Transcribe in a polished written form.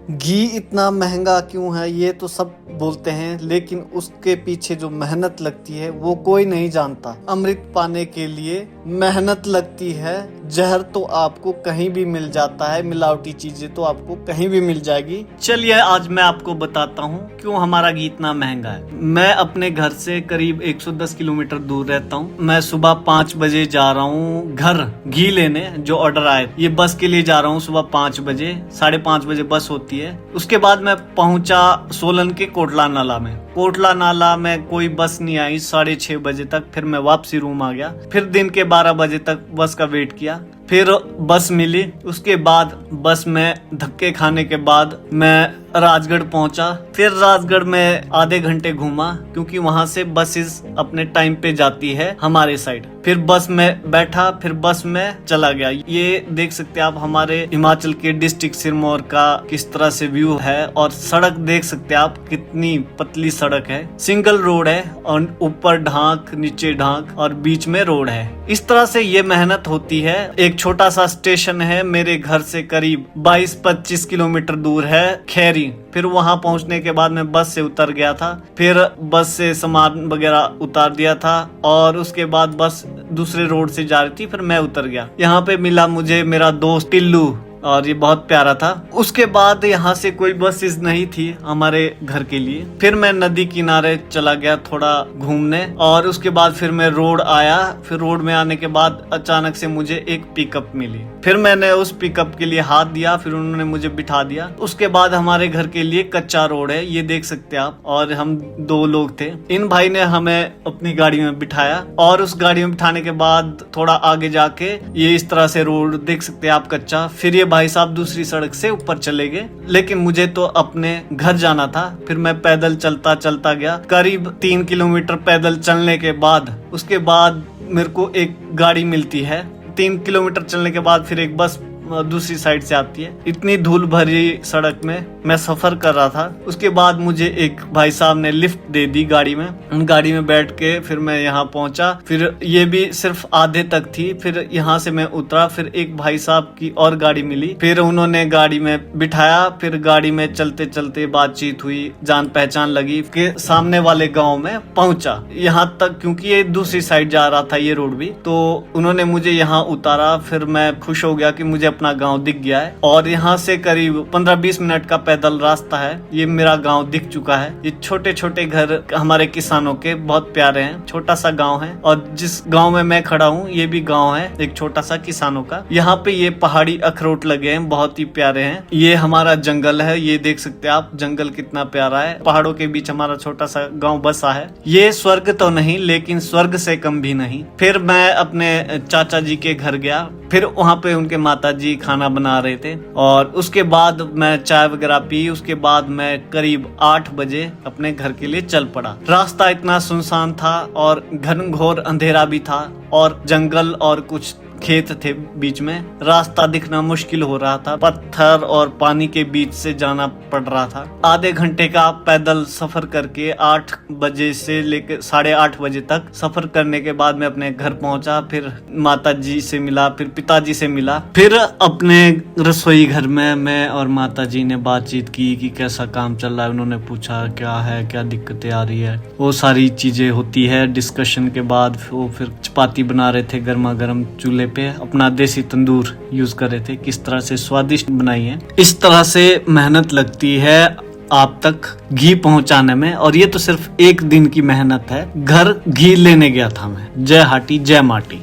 घी इतना महंगा क्यों है ये तो सब बोलते हैं, लेकिन उसके पीछे जो मेहनत लगती है वो कोई नहीं जानता। अमृत पाने के लिए मेहनत लगती है। जहर तो आपको कहीं भी मिल जाता है, मिलावटी चीजें तो आपको कहीं भी मिल जाएगी। चलिए आज मैं आपको बताता हूँ क्यों हमारा घी इतना महंगा है। मैं अपने घर से करीब 110 किलोमीटर दूर रहता हूँ। मैं सुबह 5 बजे जा रहा हूँ घर घी लेने, जो ऑर्डर आए ये बस के लिए जा रहा हूँ। सुबह 5 बजे 5:30 बजे बस होती है। उसके बाद मैं पहुंचा सोलन के कोटला नाला में। कोटला नाला में कोई बस नहीं आई 6:30 बजे तक। फिर मैं वापसी रूम आ गया। फिर दिन के 12 बजे तक बस का वेट किया। फिर बस मिली। उसके बाद बस में धक्के खाने के बाद मैं राजगढ़ पहुंचा। फिर राजगढ़ में आधे घंटे घूमा, क्योंकि वहां से बसेस अपने टाइम पे जाती है हमारे साइड। फिर बस में बैठा, फिर बस में चला गया। ये देख सकते हैं आप हमारे हिमाचल के डिस्ट्रिक्ट सिरमौर का किस तरह से व्यू है। और सड़क देख सकते हैं आप, कितनी पतली सड़क है। सिंगल रोड है और ऊपर ढांक, नीचे ढांक और बीच में रोड है। इस तरह से ये मेहनत होती है। एक छोटा सा स्टेशन है मेरे घर से करीब 22-25 किलोमीटर दूर है, खैरी। फिर वहां पहुंचने के बाद मैं बस से उतर गया था। फिर बस से सामान वगैरह उतार दिया था और उसके बाद बस दूसरे रोड से जा रही थी। फिर मैं उतर गया। यहाँ पे मिला मुझे मेरा दोस्त टिल्लू और ये बहुत प्यारा था। उसके बाद यहाँ से कोई बसेस नहीं थी हमारे घर के लिए। फिर मैं नदी किनारे चला गया थोड़ा घूमने और उसके बाद फिर मैं रोड आया। फिर रोड में आने के बाद अचानक से मुझे एक पिकअप मिली। फिर मैंने उस पिकअप के लिए हाथ दिया, फिर उन्होंने मुझे बिठा दिया। उसके बाद हमारे घर के लिए कच्चा रोड है, ये देख सकते हैं आप। और हम 2 लोग थे। इन भाई ने हमें अपनी गाड़ी में बिठाया और उस गाड़ी में बिठाने के बाद थोड़ा आगे जाके ये इस तरह से रोड देख सकते हैं आप, कच्चा। फिर ये भाई साहब दूसरी सड़क से ऊपर चले गए, लेकिन मुझे तो अपने घर जाना था। फिर मैं पैदल चलता चलता गया। करीब 3 किलोमीटर पैदल चलने के बाद उसके बाद मेरे को एक गाड़ी मिलती है। 3 किलोमीटर चलने के बाद फिर एक बस दूसरी साइड से आती है। इतनी धूल भरी सड़क में मैं सफर कर रहा था। उसके बाद मुझे एक भाई साहब ने लिफ्ट दे दी गाड़ी में। गाड़ी में बैठ के फिर मैं यहाँ पहुंचा। फिर ये भी सिर्फ आधे तक थी। फिर यहाँ से मैं उतरा। फिर एक भाई साहब की और गाड़ी मिली। फिर उन्होंने गाड़ी में बिठाया। फिर गाड़ी में चलते चलते बातचीत हुई, जान पहचान लगी के सामने वाले गाँव में पहुंचा। यहाँ तक क्योंकि ये दूसरी साइड जा रहा था ये रोड भी, तो उन्होंने मुझे यहाँ उतारा। फिर मैं खुश हो गया कि मुझे अपना गांव दिख गया है। और यहाँ से करीब 15-20 मिनट का पैदल रास्ता है। ये मेरा गांव दिख चुका है। ये छोटे छोटे घर हमारे किसानों के बहुत प्यारे हैं। छोटा सा गांव है और जिस गांव में मैं खड़ा हूँ ये भी गांव है एक छोटा सा किसानों का। यहाँ पे ये पहाड़ी अखरोट लगे हैं, बहुत ही प्यारे हैं। ये हमारा जंगल है, ये देख सकते हैं आप जंगल कितना प्यारा है। पहाड़ों के बीच हमारा छोटा सा गाँव बसा है। ये स्वर्ग तो नहीं, लेकिन स्वर्ग से कम भी नहीं। फिर मैं अपने चाचा जी के घर गया। फिर वहाँ पे उनके माता जी खाना बना रहे थे और उसके बाद मैं चाय वगैरह पी। उसके बाद मैं करीब 8 बजे अपने घर के लिए चल पड़ा। रास्ता इतना सुनसान था और घनघोर अंधेरा भी था और जंगल और कुछ खेत थे बीच में। रास्ता दिखना मुश्किल हो रहा था। पत्थर और पानी के बीच से जाना पड़ रहा था। आधे घंटे का पैदल सफर करके 8 बजे से लेकर 8:30 बजे तक सफर करने के बाद मैं अपने घर पहुंचा। फिर माता जी से मिला, फिर पिताजी से मिला। फिर अपने रसोई घर में मैं और माता जी ने बातचीत की कि कैसा काम चल रहा है। उन्होंने पूछा क्या है, क्या दिक्कतें आ रही है, वो सारी चीजें होती है। डिस्कशन के बाद वो फिर चपाती बना रहे थे गर्मा गर्म चूल्हे पे। अपना देसी तंदूर यूज कर रहे थे। किस तरह से स्वादिष्ट बनाई है। इस तरह से मेहनत लगती है आप तक घी पहुंचाने में। और ये तो सिर्फ एक दिन की मेहनत है। घर घी लेने गया था मैं। जय हाटी जय माटी।